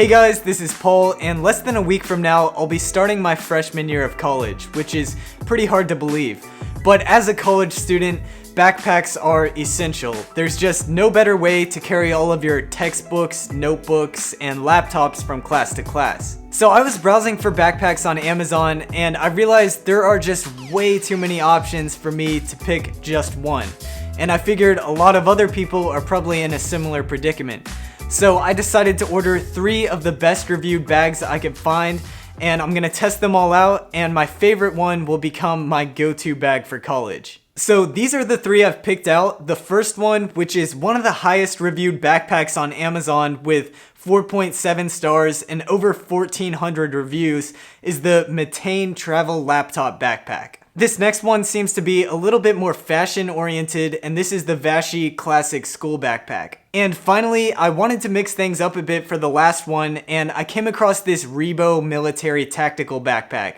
Hey guys, this is Paul, and less than a week from now, I'll be starting my freshman year of college, which is pretty hard to believe. But as a college student, backpacks are essential. There's just no better way to carry all of your textbooks, notebooks, and laptops from class to class. So I was browsing for backpacks on Amazon, and I realized there are just way too many options for me to pick just one. And I figured a lot of other people are probably in a similar predicament. So I decided to order 3 of the best reviewed bags I could find, and I'm gonna test them all out, and my favorite one will become my go-to bag for college. So these are the 3 I've picked out. The first one, which is one of the highest reviewed backpacks on Amazon with 4.7 stars and over 1,400 reviews, is the Matane Travel Laptop Backpack. This next one seems to be a little bit more fashion oriented, and this is the Vashi Classic School Backpack. And finally, I wanted to mix things up a bit for the last one, and I came across this Rebo Military Tactical Backpack.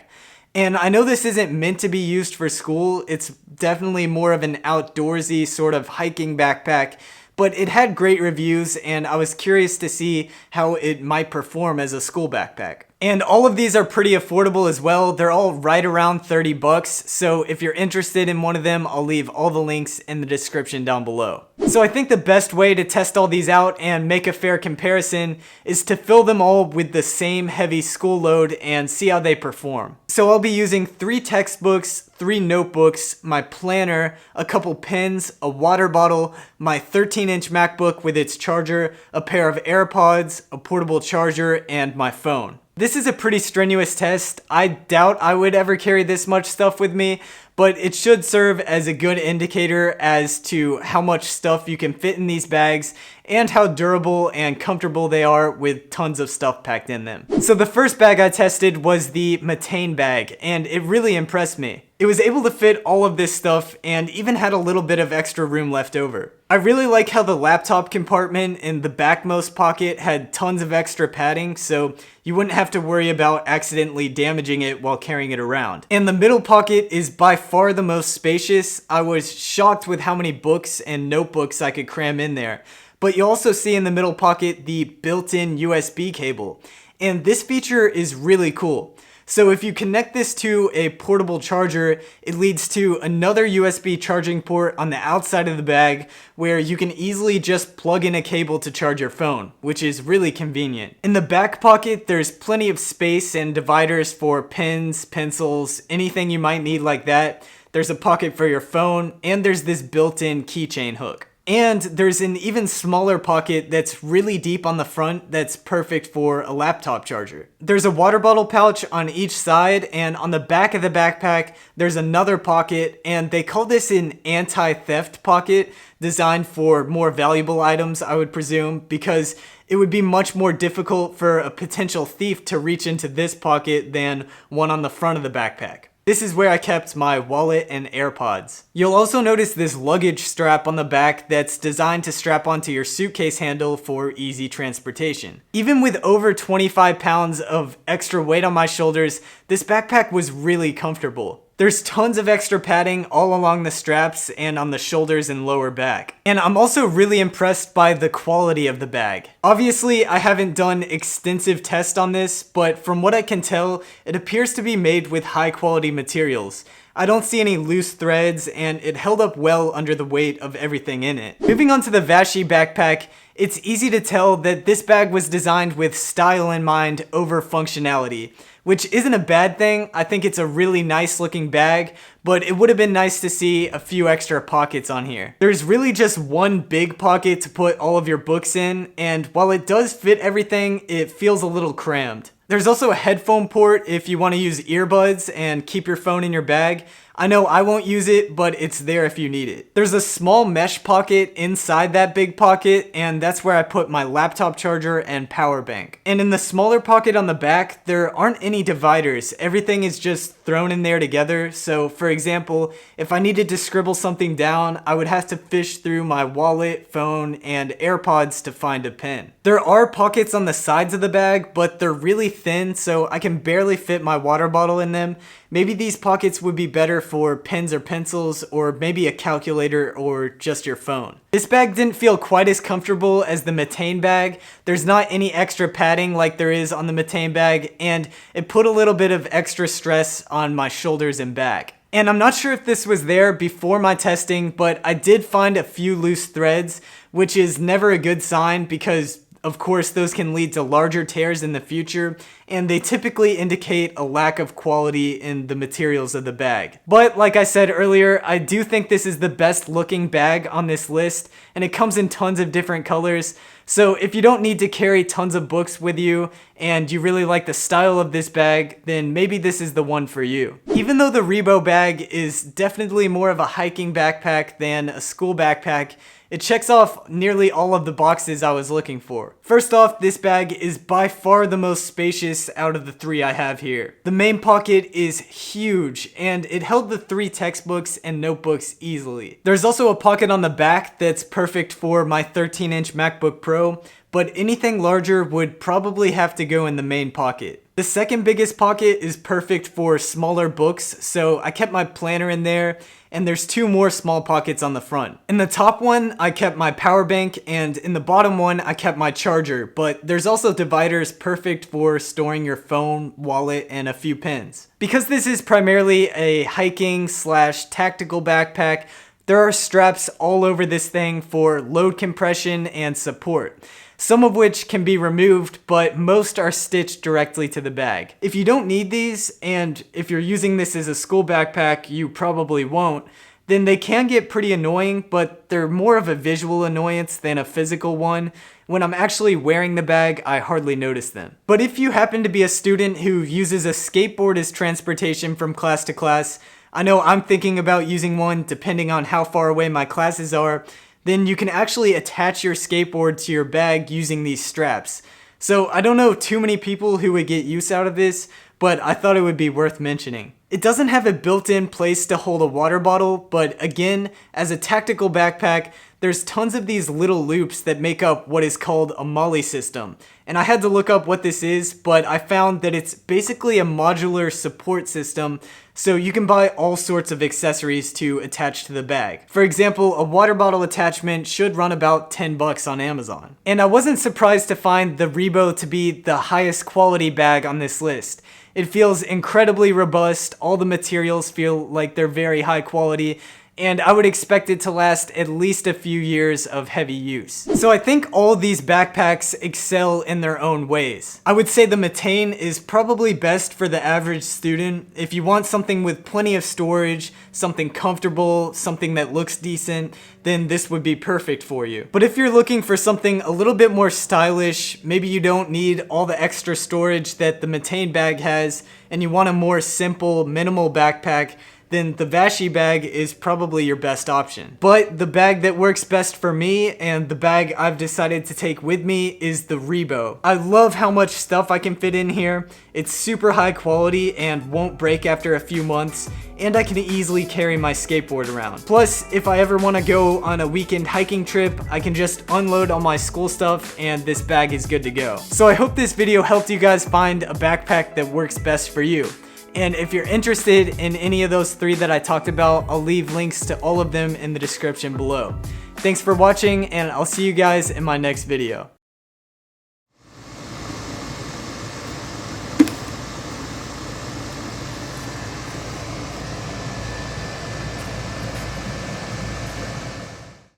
And I know this isn't meant to be used for school, it's definitely more of an outdoorsy sort of hiking backpack, but it had great reviews and I was curious to see how it might perform as a school backpack. And all of these are pretty affordable as well. They're all right around 30 bucks. So if you're interested in one of them, I'll leave all the links in the description down below. So I think the best way to test all these out and make a fair comparison is to fill them all with the same heavy school load and see how they perform. So I'll be using 3 textbooks, 3 notebooks, my planner, a couple pens, a water bottle, my 13-inch MacBook with its charger, a pair of AirPods, a portable charger, and my phone. This is a pretty strenuous test. I doubt I would ever carry this much stuff with me, but it should serve as a good indicator as to how much stuff you can fit in these bags and how durable and comfortable they are with tons of stuff packed in them. So the first bag I tested was the Matane bag, and it really impressed me. It was able to fit all of this stuff and even had a little bit of extra room left over. I really like how the laptop compartment in the backmost pocket had tons of extra padding, so you wouldn't have to worry about accidentally damaging it while carrying it around. And the middle pocket is by far the most spacious. I was shocked with how many books and notebooks I could cram in there. But you also see in the middle pocket the built-in USB cable. And this feature is really cool. So if you connect this to a portable charger, it leads to another USB charging port on the outside of the bag where you can easily just plug in a cable to charge your phone, which is really convenient. In the back pocket, there's plenty of space and dividers for pens, pencils, anything you might need like that. There's a pocket for your phone, and there's this built-in keychain hook. And there's an even smaller pocket that's really deep on the front that's perfect for a laptop charger. There's a water bottle pouch on each side, and on the back of the backpack, there's another pocket, and they call this an anti-theft pocket, designed for more valuable items, I would presume, because it would be much more difficult for a potential thief to reach into this pocket than one on the front of the backpack. This is where I kept my wallet and AirPods. You'll also notice this luggage strap on the back that's designed to strap onto your suitcase handle for easy transportation. Even with over 25 pounds of extra weight on my shoulders, this backpack was really comfortable. There's tons of extra padding all along the straps and on the shoulders and lower back. And I'm also really impressed by the quality of the bag. Obviously, I haven't done extensive tests on this, but from what I can tell, it appears to be made with high quality materials. I don't see any loose threads, and it held up well under the weight of everything in it. Moving on to the Vashi backpack, it's easy to tell that this bag was designed with style in mind over functionality, which isn't a bad thing. I think it's a really nice looking bag, but it would have been nice to see a few extra pockets on here. There's really just one big pocket to put all of your books in, and while it does fit everything, it feels a little crammed. There's also a headphone port if you want to use earbuds and keep your phone in your bag. I know I won't use it, but it's there if you need it. There's a small mesh pocket inside that big pocket, and that's where I put my laptop charger and power bank. And in the smaller pocket on the back, there aren't any dividers. Everything is just thrown in there together. So for example, if I needed to scribble something down, I would have to fish through my wallet, phone, and AirPods to find a pen. There are pockets on the sides of the bag, but they're really thin, so I can barely fit my water bottle in them. Maybe these pockets would be better for pens or pencils, or maybe a calculator or just your phone. This bag didn't feel quite as comfortable as the Matane bag. There's not any extra padding like there is on the Matane bag, and it put a little bit of extra stress on my shoulders and back. And I'm not sure if this was there before my testing, but I did find a few loose threads, which is never a good sign because of course, those can lead to larger tears in the future, and they typically indicate a lack of quality in the materials of the bag. But like I said earlier, I do think this is the best looking bag on this list, and it comes in tons of different colors. So if you don't need to carry tons of books with you, and you really like the style of this bag, then maybe this is the one for you. Even though the Rebo bag is definitely more of a hiking backpack than a school backpack, it checks off nearly all of the boxes I was looking for. First off, this bag is by far the most spacious out of the three I have here. The main pocket is huge, and it held the 3 textbooks and notebooks easily. There's also a pocket on the back that's perfect for my 13-inch MacBook Pro, but anything larger would probably have to go in the main pocket. The second biggest pocket is perfect for smaller books, so I kept my planner in there, and there's 2 more small pockets on the front. In the top one, I kept my power bank, and in the bottom one, I kept my charger, but there's also dividers perfect for storing your phone, wallet, and a few pens. Because this is primarily a hiking/tactical backpack, there are straps all over this thing for load compression and support. Some of which can be removed, but most are stitched directly to the bag. If you don't need these, and if you're using this as a school backpack, you probably won't, then they can get pretty annoying, but they're more of a visual annoyance than a physical one. When I'm actually wearing the bag, I hardly notice them. But if you happen to be a student who uses a skateboard as transportation from class to class, I know I'm thinking about using one depending on how far away my classes are, then you can actually attach your skateboard to your bag using these straps. So I don't know too many people who would get use out of this, but I thought it would be worth mentioning. It doesn't have a built-in place to hold a water bottle, but again, as a tactical backpack, there's tons of these little loops that make up what is called a MOLLE system. And I had to look up what this is, but I found that it's basically a modular support system, so you can buy all sorts of accessories to attach to the bag. For example, a water bottle attachment should run about $10 on Amazon. And I wasn't surprised to find the Rebo to be the highest quality bag on this list. It feels incredibly robust, all the materials feel like they're very high quality, and I would expect it to last at least a few years of heavy use. So I think all these backpacks excel in their own ways. I would say the Matane is probably best for the average student. If you want something with plenty of storage, something comfortable, something that looks decent, then this would be perfect for you. But if you're looking for something a little bit more stylish, maybe you don't need all the extra storage that the Matane bag has, and you want a more simple, minimal backpack, then the Vashi bag is probably your best option. But the bag that works best for me, and the bag I've decided to take with me, is the Rebo. I love how much stuff I can fit in here. It's super high quality and won't break after a few months, and I can easily carry my skateboard around. Plus, if I ever want to go on a weekend hiking trip, I can just unload all my school stuff and this bag is good to go. So I hope this video helped you guys find a backpack that works best for you. And if you're interested in any of those 3 that I talked about, I'll leave links to all of them in the description below. Thanks for watching, and I'll see you guys in my next video.